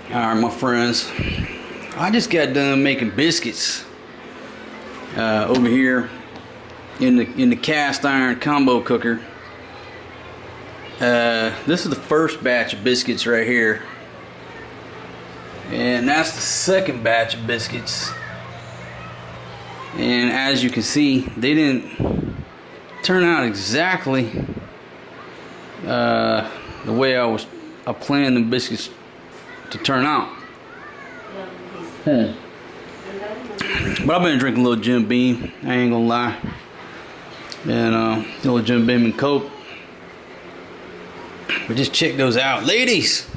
Alright, my friends, I just got done making biscuits over here in the cast iron combo cooker. This is the first batch of biscuits right here, and that's the second batch of biscuits. And as you can see, they didn't turn out exactly the way I planned the biscuits to turn out. But I've been drinking a little Jim Beam, I ain't gonna lie. And a little Jim Beam and Coke. But just check those out. Ladies,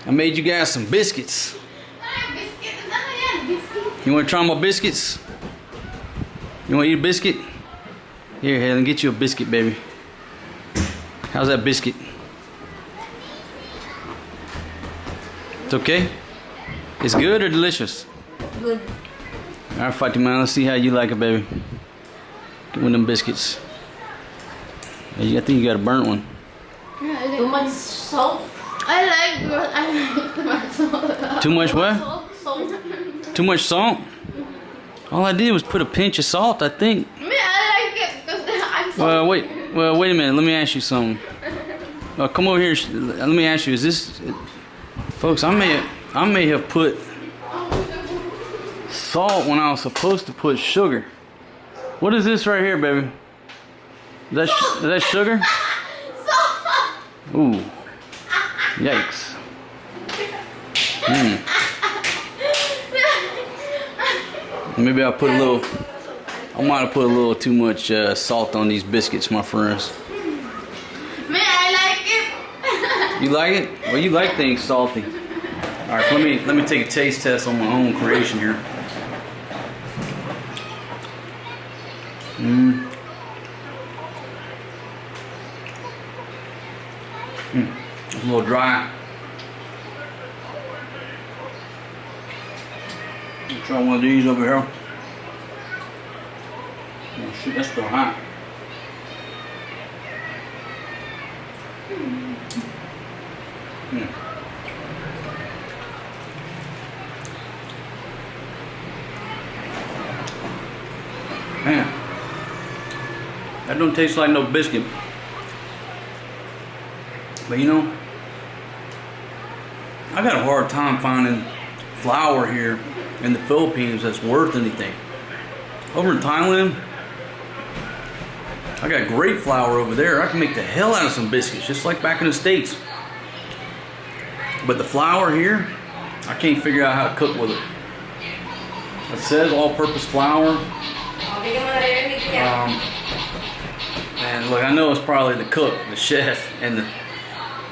I made you guys some biscuits. You wanna try my biscuits? You wanna eat a biscuit? Here, let me get you a biscuit, baby. How's that biscuit? It's okay? It's good or delicious? Good. Alright, Fatima, let's see how you like it, baby. Get one of them biscuits. Hey, I think you got a burnt one. Yeah, too much salt. I like too much salt. Too much what? Salt. Too much salt? All I did was put a pinch of salt, I think. Me, I like it because I'm salty. Wait a minute. Let me ask you something. Come over here. Let me ask you. Is this, folks? I may have put salt when I was supposed to put sugar. What is this right here, baby? Is that sugar? Ooh. Yikes. Maybe I put a little. I might have put a little too much salt on these biscuits, my friends. Me, I like it. You like it? Well, you like things salty. All right, let me take a taste test on my own creation here. It's a little dry. Try one of these over here. Oh shoot, that's still hot. Man, that don't taste like no biscuit. But you know, I got a hard time finding flour here in the Philippines that's worth anything. Over in Thailand, I got great flour over there. I can make the hell out of some biscuits, just like back in the States. But the flour here, I can't figure out how to cook with it. It says all-purpose flour. And look, I know it's probably the cook, the chef, and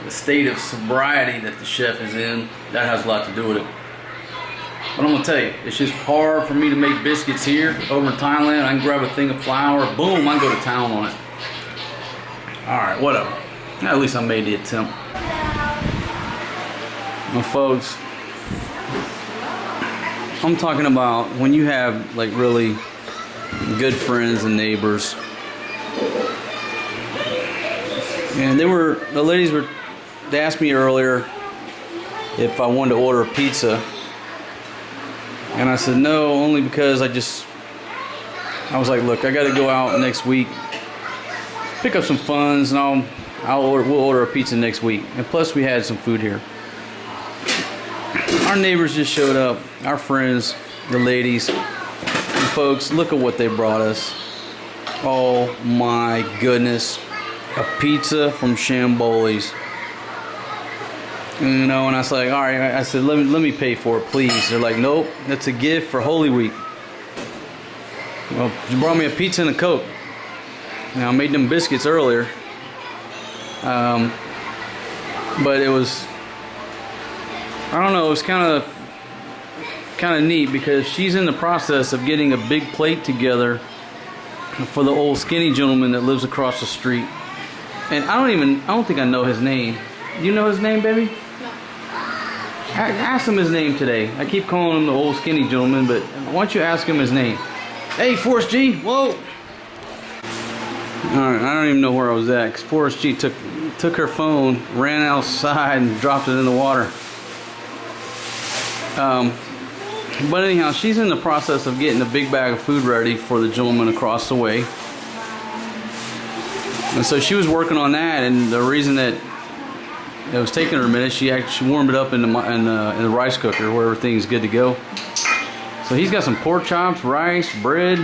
the state of sobriety that the chef is in. That has a lot to do with it. But I'm gonna tell you, it's just hard for me to make biscuits here. Over in Thailand, I can grab a thing of flour, boom, I can go to town on it. Alright, whatever. At least I made the attempt. Well, folks, I'm talking about when you have like really good friends and neighbors. And they asked me earlier if I wanted to order a pizza. And I said no, only because I was like, look, I got to go out next week, pick up some funds, and we'll order a pizza next week. And plus, we had some food here. Our neighbors just showed up, our friends, the ladies, and folks. Look at what they brought us. Oh my goodness, a pizza from Shamboli's. You know, and I was like, all right. I said, let me pay for it, please. They're like, nope, that's a gift for Holy Week. Well, you brought me a pizza and a Coke. Now I made them biscuits earlier, but it was, I don't know, it was kind of neat because she's in the process of getting a big plate together for the old skinny gentleman that lives across the street. And I don't think I know his name. Do you know his name, baby? Ask him his name today. I keep calling him the old skinny gentleman, but why don't you ask him his name? Hey, Forrest G, whoa! Alright, I don't even know where I was at, because Forrest G took her phone, ran outside, and dropped it in the water. But anyhow, she's in the process of getting a big bag of food ready for the gentleman across the way. And so she was working on that, and the reason that it was taking her a minute, she warmed it up in the rice cooker where everything's good to go. So he's got some pork chops, rice, bread.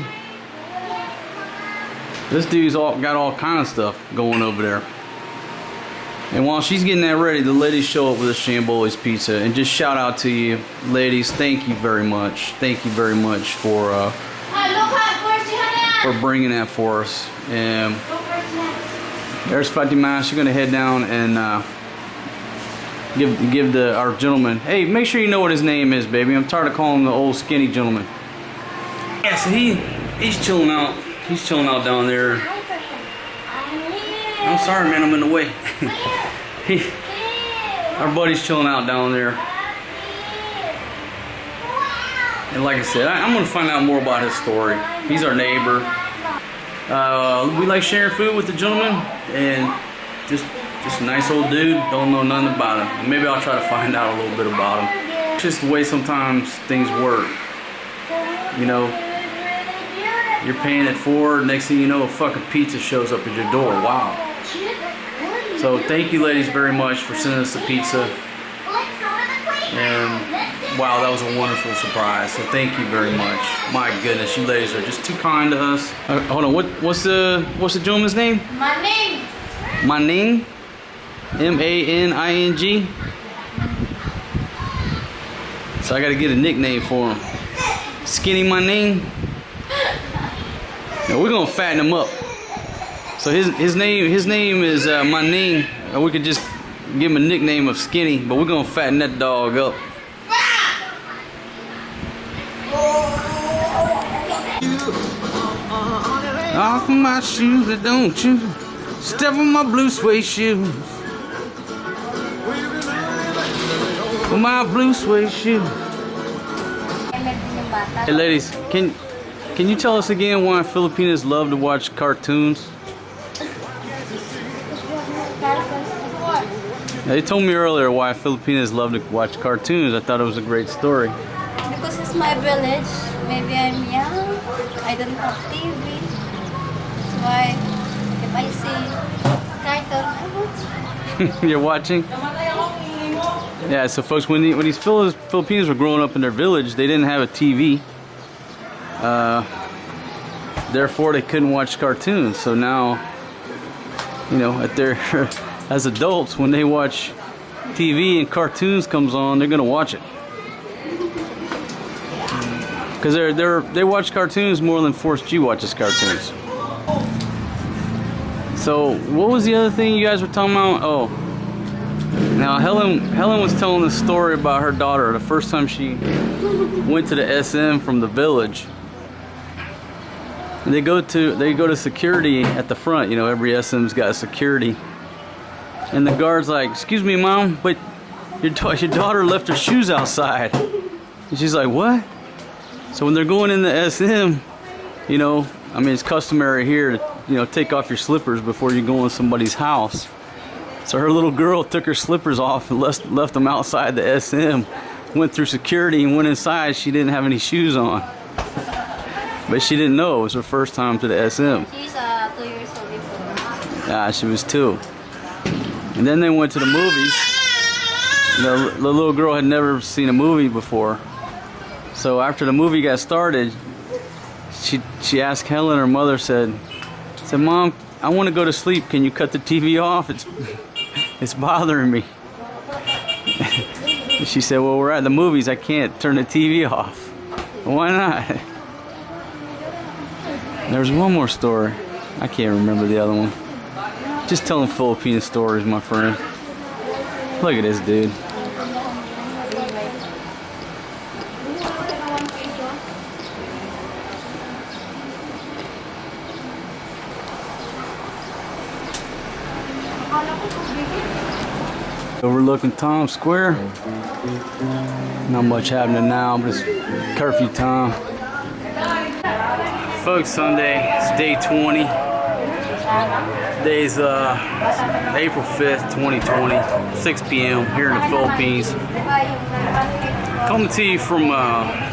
This dude's got all kind of stuff going over there. And while she's getting that ready, the ladies show up with a Shamboli's pizza. And just shout out to you, ladies. Thank you very much. Thank you very much for bringing that for us. And there's Fatima. She's gonna head down and give our gentleman. Hey, make sure you know what his name is, baby. I'm tired of calling him the old skinny gentleman. Yeah, so he's chilling out. He's chilling out down there. I'm sorry, man. I'm in the way. Our buddy's chilling out down there. And like I said, I'm gonna find out more about his story. He's our neighbor. We like sharing food with the gentleman, and just a nice old dude. Don't know nothing about him. Maybe I'll try to find out a little bit about him. It's just the way sometimes things work. You know, you're paying it forward. Next thing you know, a fucking pizza shows up at your door. Wow. So thank you, ladies, very much for sending us the pizza. And wow, that was a wonderful surprise. So thank you very much. My goodness, you ladies are just too kind to us. Hold on, what's the gentleman's name? Maning. Maning? M-A-N-I-N-G? So I gotta get a nickname for him. Skinny Maning? Now we're gonna fatten him up. So his name is Maning. We could just give him a nickname of Skinny, but we're gonna fatten that dog up. Off my shoes, don't you step on my blue suede shoes. My blue suede shoes. Hey ladies, can you tell us again why Filipinos love to watch cartoons? They told me earlier why Filipinos love to watch cartoons. I thought it was a great story. Because it's my village. Maybe I'm young. I don't have TV. That's why if I see cartoon, I watch. You're watching? Yeah, so folks, when these Filipinos were growing up in their village, they didn't have a TV. Therefore, they couldn't watch cartoons. So now, you know, as adults, when they watch TV and cartoons comes on, they're gonna watch it. Because they watch cartoons more than Forrest G watches cartoons. So what was the other thing you guys were talking about? Oh, now Helen was telling the story about her daughter. The first time she went to the SM from the village, they go to security at the front. You know, every SM's got security, and the guard's like, "Excuse me, mom, but your daughter left her shoes outside." And she's like, "What?" So when they're going in the SM, you know, I mean, it's customary here to, you know, take off your slippers before you go in somebody's house. So her little girl took her slippers off and left them outside the SM, went through security and went inside. She didn't have any shoes on. But she didn't know it was her first time to the SM. She's 2 years old before. Yeah, she was 2. And then they went to the movies. The little girl had never seen a movie before. So after the movie got started, she asked Helen, her mother said, "Mom, I want to go to sleep. Can you cut the TV off? It's bothering me." She said, "Well, we're at the movies. I can't turn the TV off." "Why not?" There's one more story. I can't remember the other one. Just telling Filipino stories, my friend. Look at this dude. Overlooking Times Square. Not much happening now, but it's curfew time. Folks, Sunday, it's day 20. Today's April 5th, 2020, 6 p.m. here in the Philippines. Coming to you from my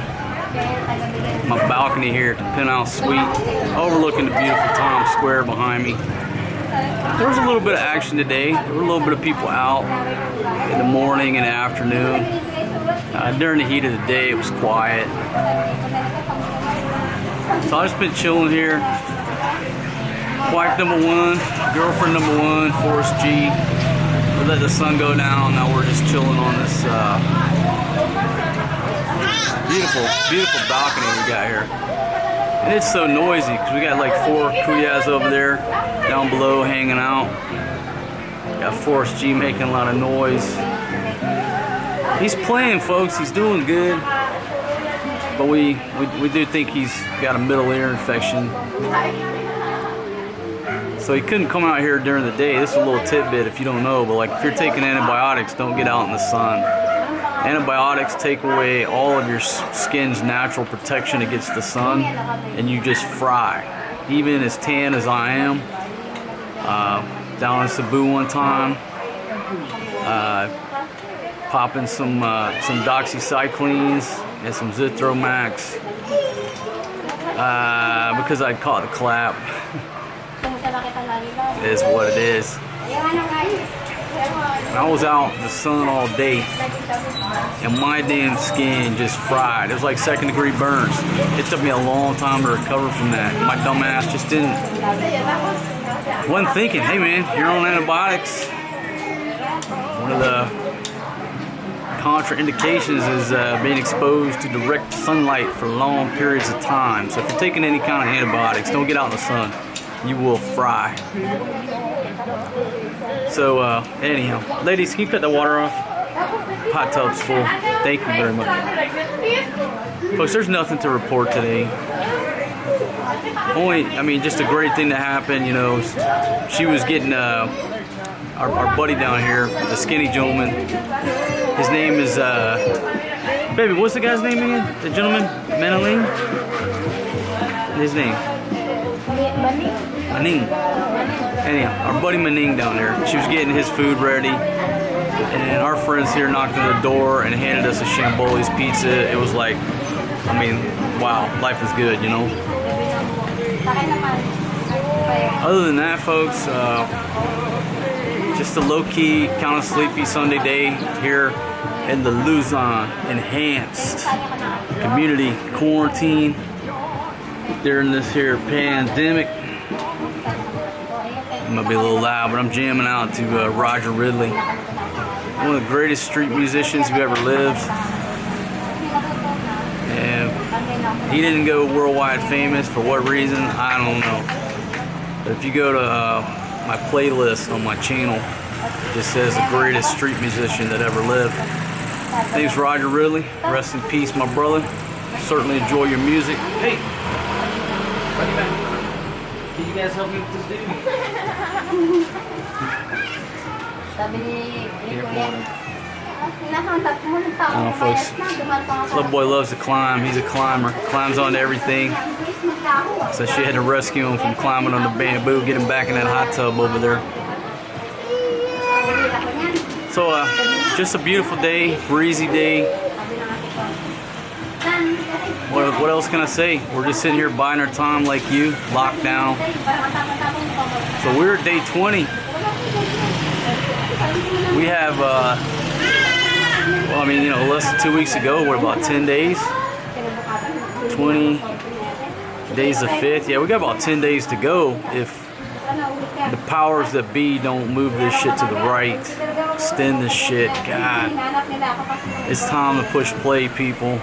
balcony here at the penthouse suite, overlooking the beautiful Times Square behind me. There was a little bit of action today. There were a little bit of people out in the morning and afternoon. During the heat of the day, it was quiet. So I've just been chilling here. Wife number one, girlfriend number one, Forrest G. We let the sun go down. Now we're just chilling on this beautiful balcony we got here. And it's so noisy because we got like 4 kuyas over there down below hanging out. Got Forrest G making a lot of noise. He's playing, folks. He's doing good. But we do think he's got a middle ear infection. So he couldn't come out here during the day. This is a little tidbit if you don't know, but like if you're taking antibiotics, don't get out in the sun. Antibiotics take away all of your skin's natural protection against the sun, and you just fry. Even as tan as I am, down in Cebu one time, popping some doxycyclines and some Zithromax because I caught the clap. It is what it is. I was out in the sun all day, and my damn skin just fried. It was like 2nd-degree burns. It took me a long time to recover from that. My dumb ass just wasn't thinking, hey man, you're on antibiotics. One of the contraindications is being exposed to direct sunlight for long periods of time. So if you're taking any kind of antibiotics, don't get out in the sun. You will fry. So anyhow, ladies, can you cut the water off? Hot tub's full. Thank you very much. Folks, there's nothing to report today. Just a great thing to happen, you know. She was getting our buddy down here, the skinny gentleman. His name is baby, what's the guy's name again? The gentleman? Maneling? His name? Maning. Anyhow, our buddy Maning down there, she was getting his food ready, and our friends here knocked on the door and handed us a Shamboli's pizza. It was like, wow, life is good, you know. Other than that, folks, just a low-key, kind of sleepy Sunday day here in the Luzon Enhanced Community quarantine during this here pandemic. It might be a little loud, but I'm jamming out to Roger Ridley, one of the greatest street musicians who ever lived. And he didn't go worldwide famous for what reason, I don't know. But if you go to my playlist on my channel, it just says the greatest street musician that ever lived. His name's Roger Ridley. Rest in peace, my brother. Certainly enjoy your music. Hey! Can you guys help me with this dude? Folks, little boy loves to climb. He's a climber. Climbs onto everything. So she had to rescue him from climbing on the bamboo, get him back in that hot tub over there. So just a beautiful day, breezy day. What else can I say? We're just sitting here biding our time like you, locked down. So we're at day 20. We have, less than 2 weeks ago, what, about 10 days? 20 days the 5th. Yeah, we got about 10 days to go if the powers that be don't move this shit to the right, extend this shit. God, it's time to push play, people.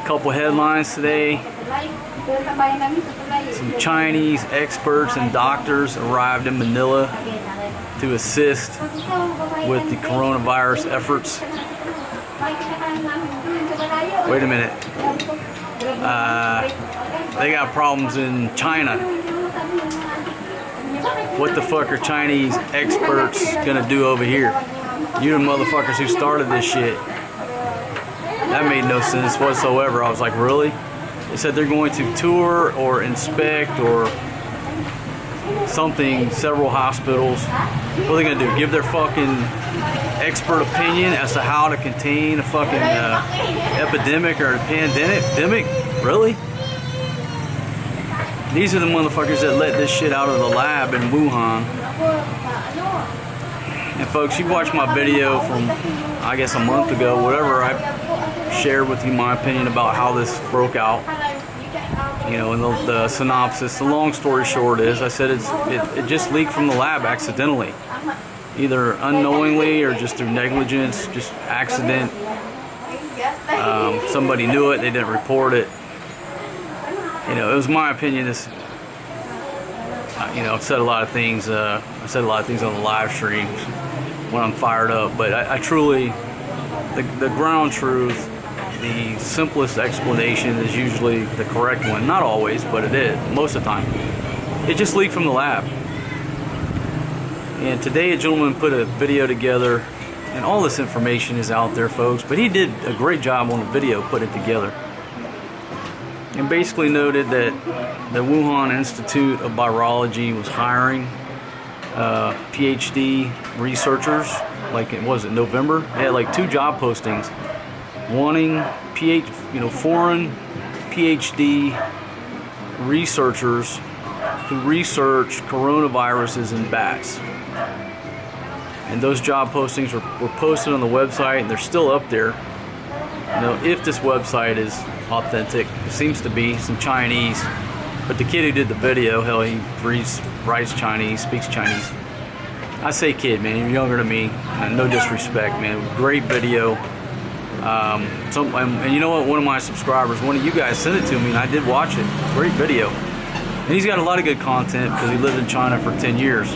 Couple headlines today. Some Chinese experts and doctors arrived in Manila to assist with the coronavirus efforts. Wait a minute. They got problems in China. What the fuck are Chinese experts gonna do over here? You the motherfuckers who started this shit. That made no sense whatsoever. I was like, really? They said they're going to tour or inspect or something several hospitals. What are they gonna do? Give their fucking expert opinion as to how to contain a fucking epidemic or a pandemic? Really? These are the motherfuckers that let this shit out of the lab in Wuhan. And folks, you watched my video from, I guess, a month ago, whatever. I shared with you my opinion about how this broke out. You know, and the synopsis, the long story short is, I said it just leaked from the lab accidentally. Either unknowingly or just through negligence, just accident. Somebody knew it, they didn't report it. You know, it was my opinion. This, you know, I've said a lot of things. I said a lot of things on the live streams when I'm fired up. But I truly, the ground truth, the simplest explanation is usually the correct one. Not always, but it is most of the time. It just leaked from the lab. And today, a gentleman put a video together, and all this information is out there, folks. But he did a great job on the video, putting it together. And basically noted that the Wuhan Institute of Virology was hiring PhD researchers, like it was in November. They had like 2 job postings, wanting foreign PhD researchers to research coronaviruses in bats. And those job postings were posted on the website, and they're still up there. You know, if this website is authentic, it seems to be some Chinese, but the kid who did the video, hell, he writes Chinese, speaks Chinese. I say kid, man, you're younger than me, and no disrespect, man. Great video. And you know what? One of my subscribers, one of you guys, sent it to me, and I did watch it. Great video. And he's got a lot of good content because he lived in China for 10 years.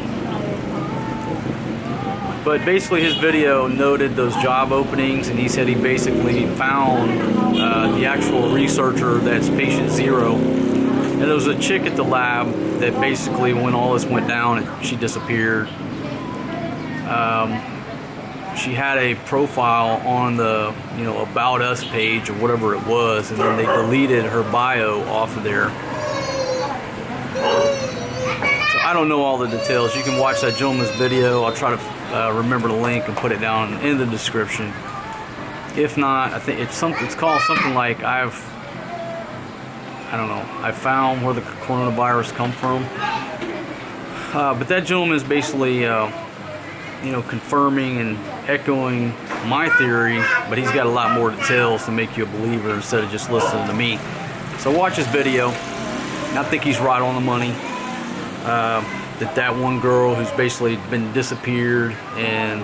But basically his video noted those job openings, and he said he basically found the actual researcher that's patient 0. And there was a chick at the lab that basically, when all this went down, she disappeared. She had a profile on the, you know, About Us page or whatever it was, and then they deleted her bio off of there. So I don't know all the details. You can watch that gentleman's video. I'll try to remember the link and put it down in the description. If not, I think it's called something like I found where the coronavirus come from. But that gentleman is basically you know, confirming and echoing my theory, but he's got a lot more details to make you a believer instead of just listening to me. So watch his video. I think he's right on the money. That one girl who's basically been disappeared, and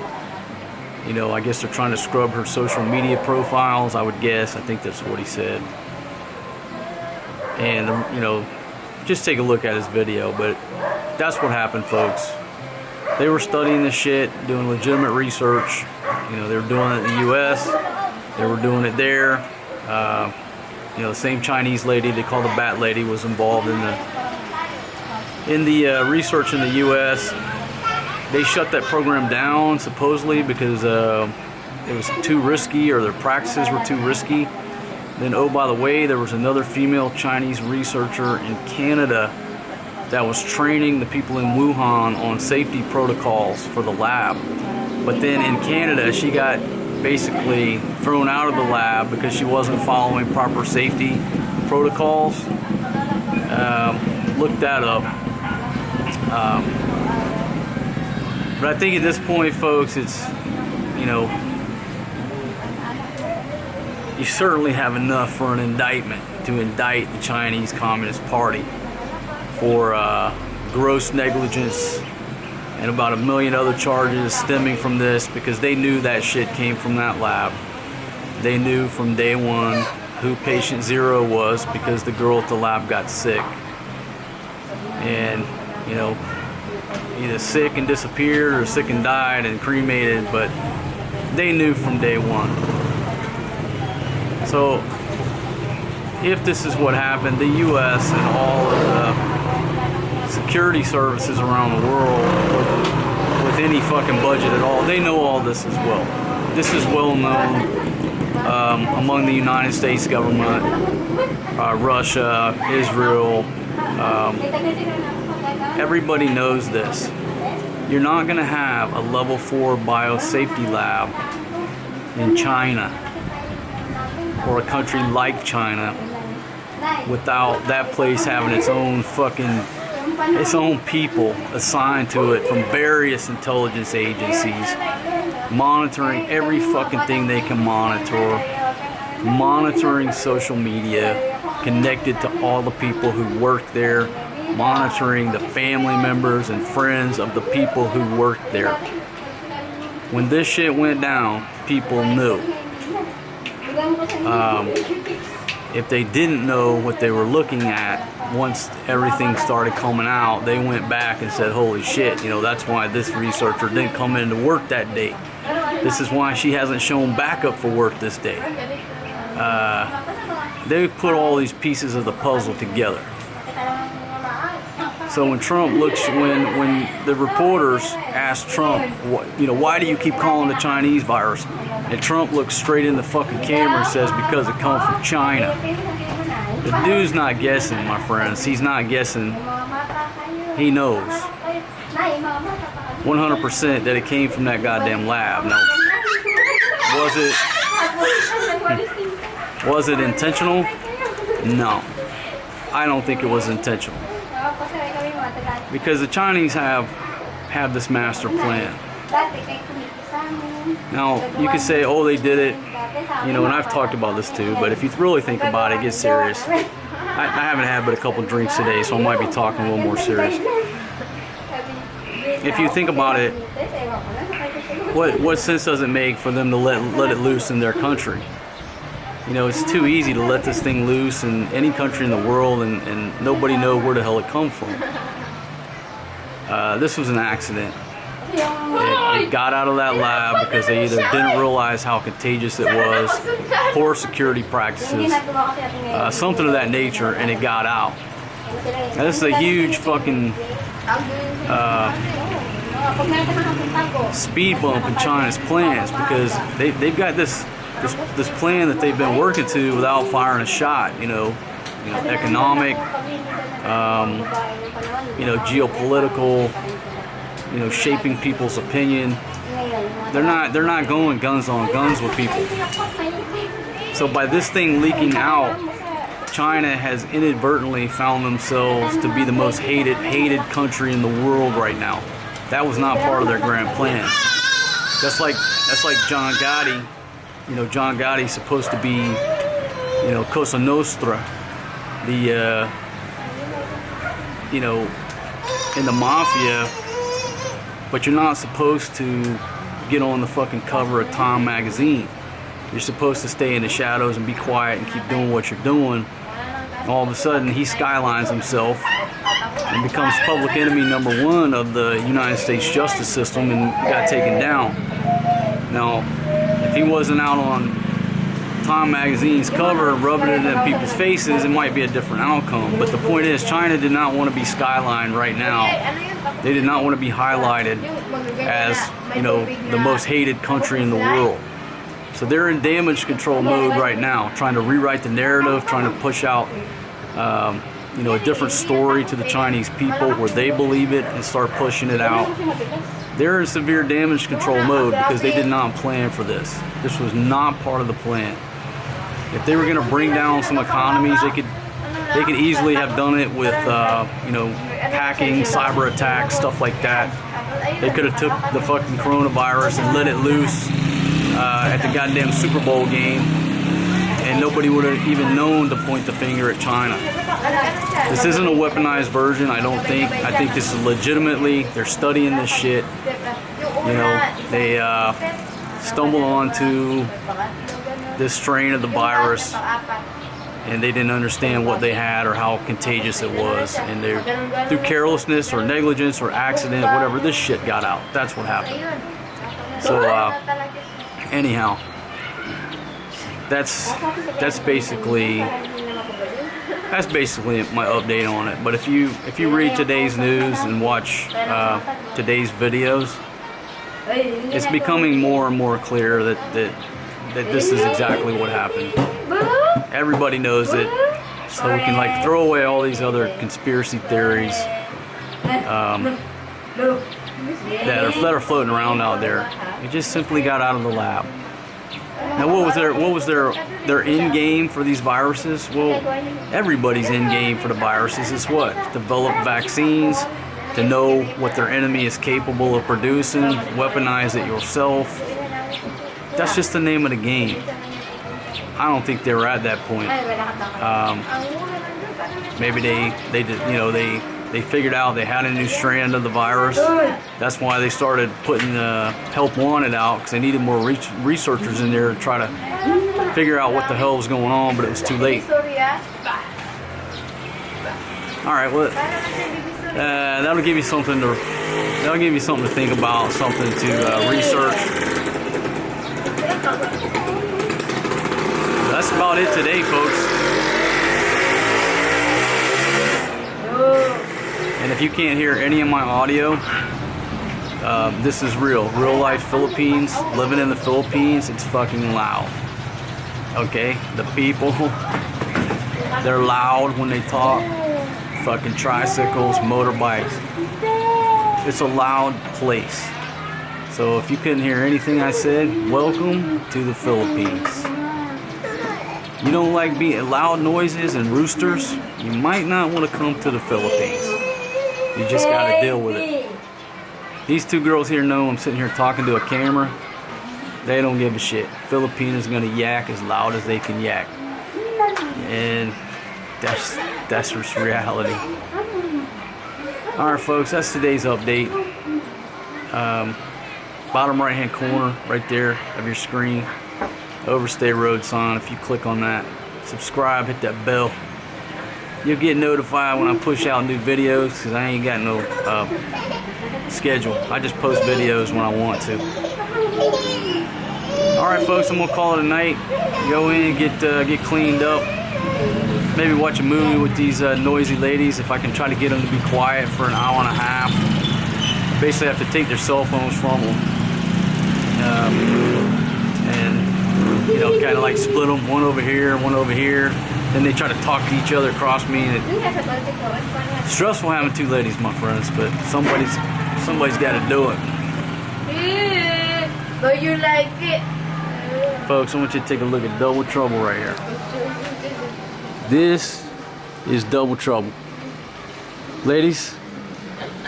you know, I guess they're trying to scrub her social media profiles, I would guess. I think that's what he said. And you know, just take a look at his video. But that's what happened, folks. They were studying this shit, doing legitimate research. You know, they were doing it in the U.S. They were doing it there. You know, the same Chinese lady they call the Bat Lady was involved in the research in the U.S. They shut that program down supposedly because it was too risky, or their practices were too risky. Then, oh, by the way, there was another female Chinese researcher in Canada that was training the people in Wuhan on safety protocols for the lab. But then in Canada, she got basically thrown out of the lab because she wasn't following proper safety protocols. Look that up. But I think at this point, folks, it's, you know, you certainly have enough for an indictment to indict the Chinese Communist Party for gross negligence and about 1 million other charges stemming from this, because they knew that shit came from that lab. They knew from day one who patient 0 was, because the girl at the lab got sick. And, you know, either sick and disappeared or sick and died and cremated, but they knew from day one. So if this is what happened, the U.S. and all of the security services around the world with any fucking budget at all, they know all this as well. This is well known among the United States government, Russia, Israel. Everybody knows this. You're not going to have a level 4 biosafety lab in China or a country like China without that place having its own people assigned to it from various intelligence agencies, monitoring every fucking thing they can monitor, monitoring social media, connected to all the people who work there, monitoring the family members and friends of the people who work there. When this shit went down, people knew. If they didn't know what they were looking at, once everything started coming out, they went back and said, holy shit, you know, that's why this researcher didn't come into work that day. This is why she hasn't shown back up for work this day. They put all these pieces of the puzzle together. So when the reporters asked Trump, you know, why do you keep calling the Chinese virus? And Trump looks straight in the fucking camera and says, because it comes from China. The dude's not guessing, my friends. He's not guessing. He knows 100% that it came from that goddamn lab. Now, was it intentional? No. I don't think it was intentional. Because the Chinese have this master plan. Now, you could say, oh, they did it, you know, and I've talked about this too, but if you really think about it, get serious. I haven't had but a couple drinks today, so I might be talking a little more serious. If you think about it, what sense does it make for them to let it loose in their country? You know, it's too easy to let this thing loose in any country in the world and nobody know where the hell it come from. This was an accident. It got out of that lab because they either didn't realize how contagious it was, poor security practices, something of that nature, and it got out. Now, this is a huge fucking speed bump in China's plans because they've got this plan that they've been working to without firing a shot. You know, economic, geopolitical. You know, shaping people's opinion. They're not going guns on guns with people. So by this thing leaking out, China has inadvertently found themselves to be the most hated country in the world right now. That was not part of their grand plan. That's like John Gotti. You know, John Gotti's supposed to be, you know, Cosa Nostra, the in the mafia. But you're not supposed to get on the fucking cover of Time magazine. You're supposed to stay in the shadows and be quiet and keep doing what you're doing. All of a sudden, he skylines himself and becomes public enemy number 1 of the United States justice system and got taken down. Now, if he wasn't out on Time magazine's cover rubbing it in people's faces, it might be a different outcome. But the point is, China did not want to be skylined right now. They did not want to be highlighted as, you know, the most hated country in the world. So they're in damage control mode right now, trying to rewrite the narrative, trying to push out, a different story to the Chinese people where they believe it and start pushing it out. They're in severe damage control mode because they did not plan for this. This was not part of the plan. If they were going to bring down some economies, they could easily have done it with, hacking, cyber attacks, stuff like that. They could have took the fucking coronavirus and let it loose at the goddamn Super Bowl game, and nobody would have even known to point the finger at China. This isn't a weaponized version, I don't think. I think this is legitimately, they're studying this shit. You know, they stumbled onto this strain of the virus and they didn't understand what they had or how contagious it was, and they, through carelessness or negligence or accident, whatever, this shit got out. That's what happened. So anyhow, that's basically my update on it. But if you read today's news and watch today's videos, it's becoming more and more clear that this is exactly what happened. Everybody knows it, so we can throw away all these other conspiracy theories. that are floating around out there. It just simply got out of the lab. Now, what was their end game for these viruses? Well, everybody's end game for the viruses is what? Develop vaccines, to know what their enemy is capable of producing, weaponize it yourself. That's just the name of the game. I don't think they were at that point. Maybe they did, you know, they figured out they had a new strand of the virus. That's why they started putting help wanted out, because they needed more researchers in there to try to figure out what the hell was going on, but it was too late. All right, well, that'll give you something to think about, something to research. That's about it today, folks. And if you can't hear any of my audio, this is real life Philippines, living in the Philippines. It's fucking loud. Okay, the people, they're loud when they talk. Fucking tricycles, motorbikes. It's a loud place. So if you couldn't hear anything I said, welcome to the Philippines. You don't like being loud noises and roosters? You might not want to come to the Philippines. You just gotta deal with it. These two girls here know I'm sitting here talking to a camera. They don't give a shit. Filipinos gonna yak as loud as they can yak. And that's just reality. Alright folks, that's today's update. Bottom right hand corner right there of your screen, Overstay Road sign. If you click on that, subscribe, hit that bell, you'll get notified when I push out new videos, because I ain't got no schedule. I just post videos when I want to. Alright folks, I'm gonna call it a night. Go in, get cleaned up, maybe watch a movie with these noisy ladies if I can try to get them to be quiet for an hour and a half. Basically I have to take their cell phones from them, and you know, kind of like split them, one over here, one over here. Then they try to talk to each other across me. And it's stressful having two ladies, my friends, but somebody's got to do it. But you like it. Folks, I want you to take a look at Double Trouble right here. This is Double Trouble. Ladies,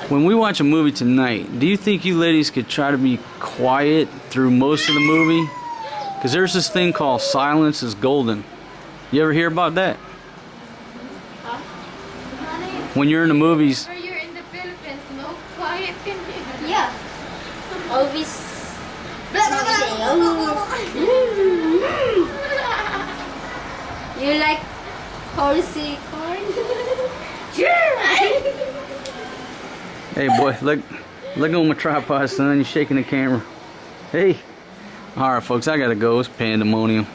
when we watch a movie tonight, do you think you ladies could try to be quiet through most of the movie? Because there's this thing called silence is golden. You ever hear about that? When you're in the movies. When you're in the Philippines, no quiet can be. Yeah. Always. You like horsey corn? Hey boy, look on my tripod, son. You're shaking the camera. Hey. Alright folks, I gotta go. It's pandemonium.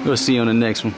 We'll see you on the next one.